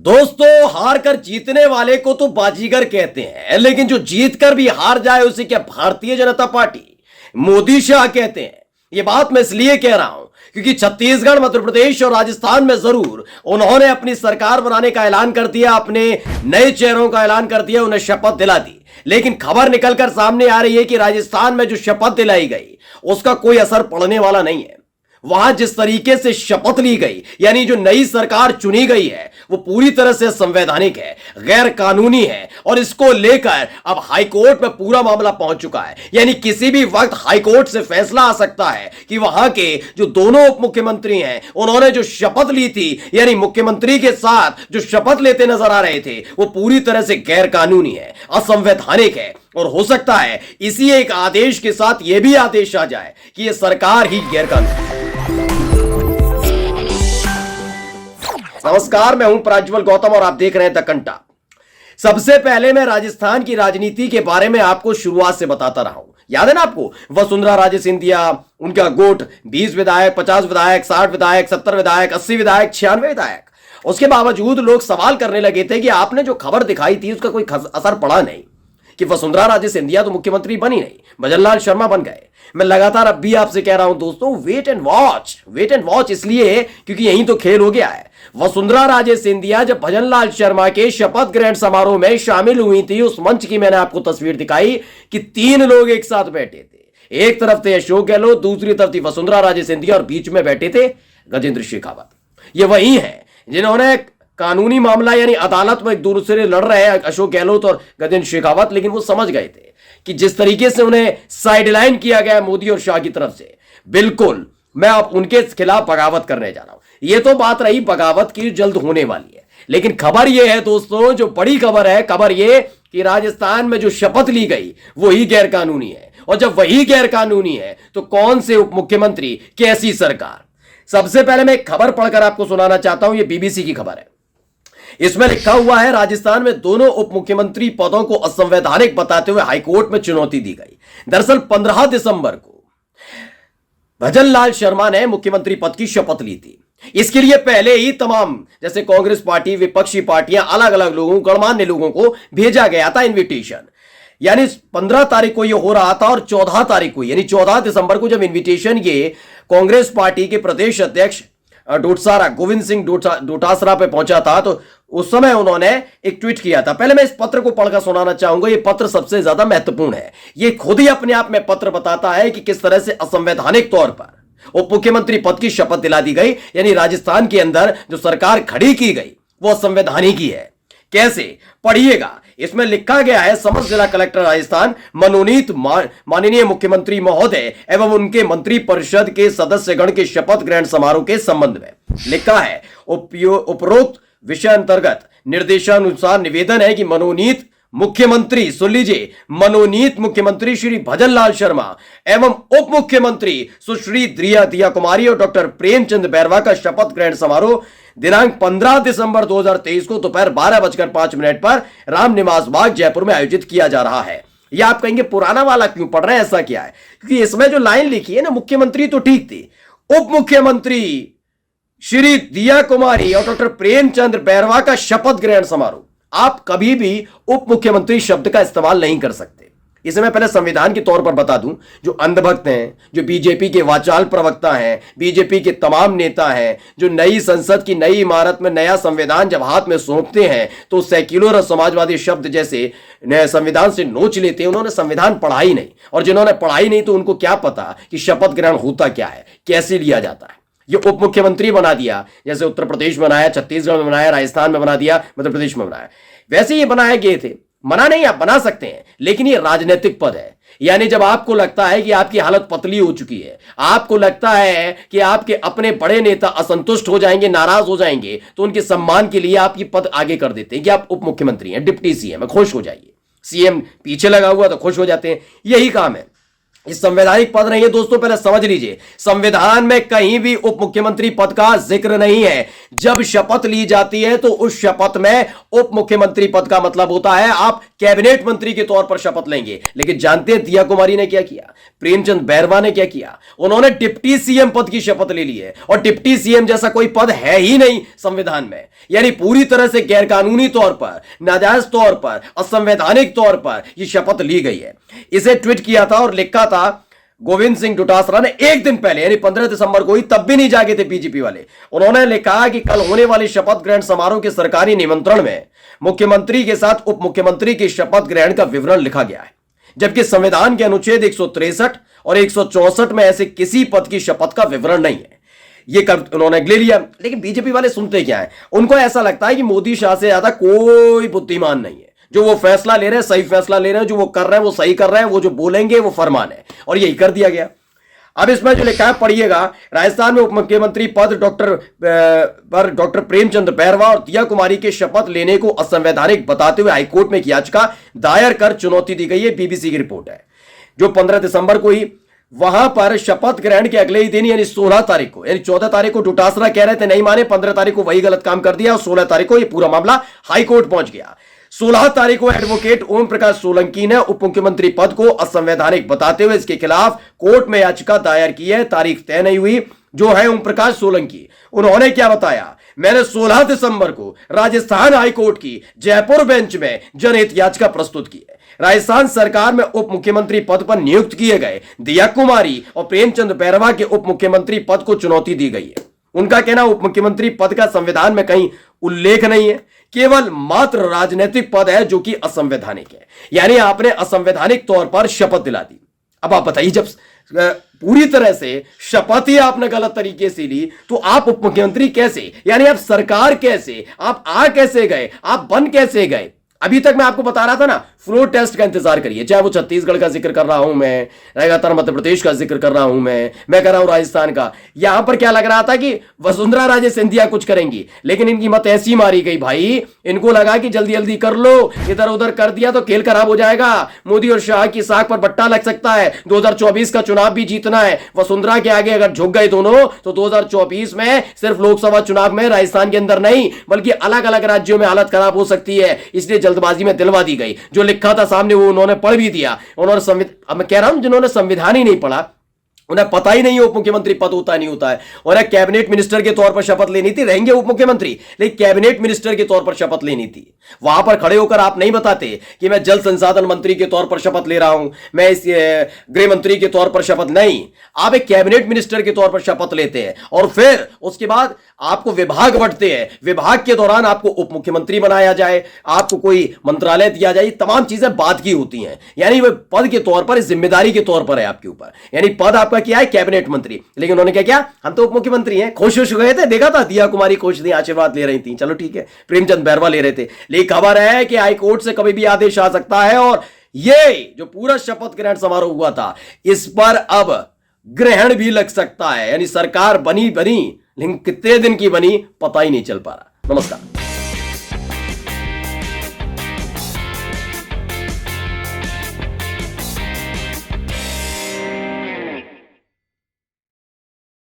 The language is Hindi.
दोस्तों, हार कर जीतने वाले को तो बाजीगर कहते हैं, लेकिन जो जीत कर भी हार जाए उसे क्या भारतीय जनता पार्टी मोदी शाह कहते हैं। यह बात मैं इसलिए कह रहा हूं क्योंकि छत्तीसगढ़, मध्य प्रदेश और राजस्थान में जरूर उन्होंने अपनी सरकार बनाने का ऐलान कर दिया, अपने नए चेहरों का ऐलान कर दिया, उन्हें शपथ दिला दी। लेकिन खबर निकलकर सामने आ रही है कि राजस्थान में जो शपथ दिलाई गई उसका कोई असर पड़ने वाला नहीं है। वहां जिस तरीके से शपथ ली गई, यानी जो नई सरकार चुनी गई है, वो पूरी तरह से संवैधानिक है, गैर कानूनी है और इसको लेकर अब हाईकोर्ट में पूरा मामला पहुंच चुका है। यानी किसी भी वक्त हाईकोर्ट से फैसला आ सकता है कि वहां के जो दोनों उप मुख्यमंत्री हैं, उन्होंने जो शपथ ली थी, यानी मुख्यमंत्री के साथ जो शपथ लेते नजर आ रहे थे, वो पूरी तरह से गैर कानूनी है, असंवैधानिक है। और हो सकता है इसी एक आदेश के साथ यह भी आदेश आ जाए कि यह सरकार ही गैर कानूनी। नमस्कार, मैं हूं प्रज्वल गौतम और आप देख रहे हैं द कंटा। सबसे पहले मैं राजस्थान की राजनीति के बारे में आपको शुरुआत से बताता रहा हूं। याद है ना आपको, वसुंधरा राजे सिंधिया, उनका गुट 20 विधायक, 50 विधायक, 60 विधायक, 70 विधायक, 80 विधायक, 96 विधायक। उसके बावजूद लोग सवाल करने लगे थे कि आपने जो खबर दिखाई थी उसका कोई असर पड़ा नहीं, कि वसुंधरा राजे सिंधिया तो मुख्यमंत्री बनी नहीं, भजनलाल शर्मा बन गए। मैं लगातार अब भी आपसे कह रहा हूं दोस्तों, वेट एंड वॉच इसलिए क्योंकि यही तो खेल हो गया है। वसुंधरा राजे सिंधिया जब भजनलाल शर्मा के शपथ ग्रहण समारोह में शामिल हुई थी, उस मंच की मैंने आपको तस्वीर दिखाई कि 3 लोग एक साथ बैठे थे। एक तरफ थे अशोक गहलोत, दूसरी तरफ थी वसुंधरा राजे सिंधिया और बीच में बैठे थे गजेंद्र शेखावत। ये वही है जिन्होंने कानूनी मामला यानी अदालत में एक दूसरे से लड़ रहे हैं, अशोक गहलोत और गजेंद्र शेखावत, लेकिन वो समझ गए थे कि जिस तरीके से उन्हें साइडलाइन किया गया मोदी और शाह की तरफ से, बिल्कुल मैं अब उनके खिलाफ बगावत करने जा रहा हूं। यह तो बात रही बगावत की, जल्द होने वाली है। लेकिन खबर यह है दोस्तों, जो बड़ी खबर है, खबर यह कि राजस्थान में जो शपथ ली गई वही गैर कानूनी है। और जब वही गैर कानूनी है तो कौन से उप मुख्यमंत्री, कैसी सरकार। सबसे पहले मैं एक खबर पढ़कर आपको सुनाना चाहता हूं, यह बीबीसी की खबर है। इसमें लिखा हुआ है, राजस्थान में दोनों उप मुख्यमंत्री पदों को असंवैधानिक बताते हुए हाईकोर्ट में चुनौती दी गई। दरअसल 15 दिसंबर को भजनलाल शर्मा ने मुख्यमंत्री पद की शपथ ली थी। इसके लिए पहले ही तमाम, जैसे कांग्रेस पार्टी, विपक्षी पार्टियां, अलग अलग लोगों, गणमान्य लोगों को भेजा गया था इन्विटेशन। यानी 15 तारीख को यह हो रहा था और 14 तारीख को, यानी 14 दिसंबर को जब इन्विटेशन ये कांग्रेस पार्टी के प्रदेश अध्यक्ष डोटासरा, गोविंद सिंह डोटासरा पे पहुंचा था, तो उस समय उन्होंने एक ट्वीट किया था। पहले मैं इस पत्र को पढ़कर सुनाना चाहूंगा। यह पत्र सबसे ज्यादा महत्वपूर्ण है। यह खुद ही अपने आप में पत्र बताता है कि किस तरह से असंवैधानिक तौर पर उप मुख्यमंत्री पद की शपथ दिला दी गई, यानी राजस्थान के अंदर जो सरकार खड़ी की गई वो असंवैधानिक ही है। कैसे, पढ़िएगा। इसमें लिखा गया है, समस्त जिला कलेक्टर राजस्थान मनोनीत माननीय मुख्यमंत्री महोदय एवं उनके मंत्री परिषद के सदस्यगण के शपथ ग्रहण समारोह के संबंध में लिखा है, उपरोक्त विषय अंतर्गत निर्देशानुसार निवेदन है कि मनोनीत मुख्यमंत्री, सुन लीजिए, मनोनीत मुख्यमंत्री श्री भजनलाल शर्मा एवं उप मुख्यमंत्री सुश्री दिया कुमारी और डॉक्टर प्रेमचंद बैरवा का शपथ ग्रहण समारोह दिनांक 15 दिसंबर 2023 को दोपहर 12:05 पर राम निवास बाग, जयपुर में आयोजित किया जा रहा है। यह आप कहेंगे पुराना वाला क्यों पढ़ रहे हैं, ऐसा क्या है? क्योंकि इसमें जो लाइन लिखी है ना, मुख्यमंत्री तो ठीक थी, उप मुख्यमंत्री श्री दिया कुमारी और डॉक्टर प्रेमचंद बैरवा का शपथ ग्रहण समारोह, आप कभी भी उप मुख्यमंत्री शब्द का इस्तेमाल नहीं कर सकते। इसे मैं पहले संविधान के तौर पर बता दूं, जो अंधभक्त हैं, जो बीजेपी के वाचाल प्रवक्ता हैं, बीजेपी के तमाम नेता हैं, जो नई संसद की नई इमारत में नया संविधान जब हाथ में सौंपते हैं तो सेक्युलर और समाजवादी शब्द जैसे संविधान से नोच लेते हैं। उन्होंने संविधान पढ़ा ही नहीं, और जिन्होंने पढ़ाई नहीं तो उनको क्या पता कि शपथ ग्रहण होता क्या है, कैसे लिया जाता है। ये उप मुख्यमंत्री बना दिया, जैसे उत्तर प्रदेश में बनाया, छत्तीसगढ़ में बनाया, राजस्थान में बना दिया, मध्य प्रदेश में बनाया, वैसे ये बनाए गए थे। मना नहीं, आप बना सकते हैं, लेकिन ये राजनीतिक पद है। यानी जब आपको लगता है कि आपकी हालत पतली हो चुकी है, आपको लगता है कि आपके अपने बड़े नेता असंतुष्ट हो जाएंगे, नाराज हो जाएंगे, तो उनके सम्मान के लिए आपकी पद आगे कर देते हैं कि आप उप मुख्यमंत्री हैं, डिप्टी सीएम है, खुश हो जाइए। सीएम पीछे लगा हुआ तो खुश हो जाते हैं, यही काम है। इस संवैधानिक पद नहीं है दोस्तों, पहले समझ लीजिए। संविधान में कहीं भी उप मुख्यमंत्री पद का जिक्र नहीं है। जब शपथ ली जाती है तो उस शपथ में उप मुख्यमंत्री पद का मतलब होता है आप कैबिनेट मंत्री के तौर पर शपथ लेंगे। लेकिन जानते हैं दिया कुमारी ने क्या किया, प्रेमचंद बैरवा ने क्या किया? उन्होंने डिप्टी सीएम पद की शपथ ले ली है, और डिप्टी सीएम जैसा कोई पद है ही नहीं संविधान में। यानी पूरी तरह से गैरकानूनी तौर पर, नाजायज तौर पर, असंवैधानिक तौर पर यह शपथ ली गई है। इसे ट्वीट किया था और लिखा था गोविंद सिंह डोटासरा ने एक दिन पहले, यानी 15 दिसंबर को ही, तब भी नहीं जागे थे बीजेपी वाले। उन्होंने लिखा कि कल होने वाली शपथ ग्रहण समारोह के सरकारी निमंत्रण में मुख्यमंत्री के साथ उप मुख्यमंत्री की शपथ ग्रहण का विवरण लिखा गया है, जबकि संविधान के अनुच्छेद 163 और 164 में ऐसे किसी पद की शपथ का विवरण नहीं है। ये कब उन्होंने ले लिया। लेकिन बीजेपी वाले सुनते क्या है, उनको ऐसा लगता है कि मोदी शाह से ज्यादा कोई बुद्धिमान नहीं है। जो वो फैसला ले रहे हैं सही फैसला ले रहे हैं, जो वो कर रहे हैं वो सही कर रहे हैं, वो जो बोलेंगे वो फरमान है, और यही कर दिया गया। अब इसमें जो लिखा है पढ़िएगा, राजस्थान में उप मुख्यमंत्री पद डॉक्टर प्रेमचंद बैरवा और दिया कुमारी के शपथ लेने को असंवैधानिक बताते हुए हाईकोर्ट में एक याचिका दायर कर चुनौती दी गई है। बीबीसी की रिपोर्ट है, जो 15 दिसंबर को ही वहां पर शपथ ग्रहण के अगले ही दिन यानी 16 तारीख को, यानी 14 तारीख को डोटासरा कह रहे थे नहीं माने, 15 तारीख को वही गलत काम कर दिया, और 16 तारीख को यह पूरा मामला हाईकोर्ट पहुंच गया। 16 तारीख को एडवोकेट ओम प्रकाश सोलंकी ने उप मुख्यमंत्री पद को असंवैधानिक बताते हुए इसके खिलाफ कोर्ट में याचिका दायर की है। तारीख तय नहीं हुई। जो है ओम प्रकाश सोलंकी, उन्होंने क्या बताया, मैंने 16 दिसंबर को राजस्थान हाईकोर्ट की जयपुर बेंच में जनहित याचिका प्रस्तुत की है। राजस्थान सरकार में उप मुख्यमंत्री पद पर नियुक्त किए गए दिया कुमारी और प्रेमचंद बैरवा के उप मुख्यमंत्री पद को चुनौती दी गई है। उनका कहना उप मुख्यमंत्री पद का संविधान में कहीं उल्लेख नहीं है, केवल मात्र राजनीतिक पद है जो कि असंवैधानिक है। यानी आपने असंवैधानिक तौर पर शपथ दिला दी। अब आप बताइए, जब पूरी तरह से शपथ ही आपने गलत तरीके से ली तो आप उप मुख्यमंत्री कैसे, यानी आप सरकार कैसे, आप आ कैसे गए, आप बन कैसे गए? अभी तक मैं आपको बता रहा था ना, फ्लोर टेस्ट का इंतजार करिए। चाहे वो छत्तीसगढ़ का जिक्र कर रहा हूं मैं, लगातार मध्य प्रदेश का जिक्र कर रहा हूं मैं कर रहा हूं राजस्थान का। यहां पर क्या लग रहा था कि वसुंधरा राजे सिंधिया कुछ करेंगी, लेकिन इनकी मत ऐसी मारी गई भाई, इनको लगा कि जल्दी जल्दी कर लो, इधर उधर कर दिया तो खेल खराब हो जाएगा, मोदी और शाह की साख पर बट्टा लग सकता है, 2024 का चुनाव भी जीतना है। वसुंधरा के आगे अगर झुक गए दोनों तो 2024 में सिर्फ लोकसभा चुनाव में राजस्थान के अंदर नहीं बल्कि अलग अलग राज्यों में हालत खराब हो सकती है। इसलिए जल्दबाजी में दिलवा दी गई। जो लिखा था सामने वो उन्होंने पढ़ भी दिया। उन्होंने अब मैं कह रहा हूं जिन्होंने संविधान ही नहीं पढ़ा, उन्हें पता ही नहीं उप मुख्यमंत्री पद होता नहीं होता है। उन्हें कैबिनेट मिनिस्टर के तौर पर शपथ लेनी थी, रहेंगे उप मुख्यमंत्री, लेकिन कैबिनेट मिनिस्टर के तौर पर शपथ लेनी थी। वहां पर खड़े होकर आप नहीं बताते कि मैं जल संसाधन मंत्री के तौर पर शपथ ले रहा हूं, मैं इस गृह मंत्री के तौर पर शपथ नहीं, आप एक कैबिनेट मिनिस्टर के तौर पर शपथ लेते हैं और फिर उसके बाद आपको विभाग बढ़ते हैं। विभाग के दौरान आपको उप मुख्यमंत्री बनाया जाए, आपको कोई मंत्रालय दिया जाए, तमाम चीजें बात की होती हैं। यानी वह पद के तौर पर, जिम्मेदारी के तौर पर है आपके ऊपर। यानी पद आपका क्या है, कैबिनेट मंत्री, लेकिन उन्होंने क्या किया, हम तो उप मुख्यमंत्री हैं। खुश हो गए थे, देखा था दिया कुमारी खुश थी, आशीर्वाद ले रही थी, चलो ठीक है, प्रेमचंद बैरवा ले रहे थे। लेकिन खबर है कि हाईकोर्ट से कभी भी आदेश आ सकता है और ये जो पूरा शपथ ग्रहण समारोह हुआ था इस पर अब ग्रहण भी लग सकता है। यानी सरकार बनी, लेकिन कितने दिन की बनी पता ही नहीं चल पा रहा। नमस्कार।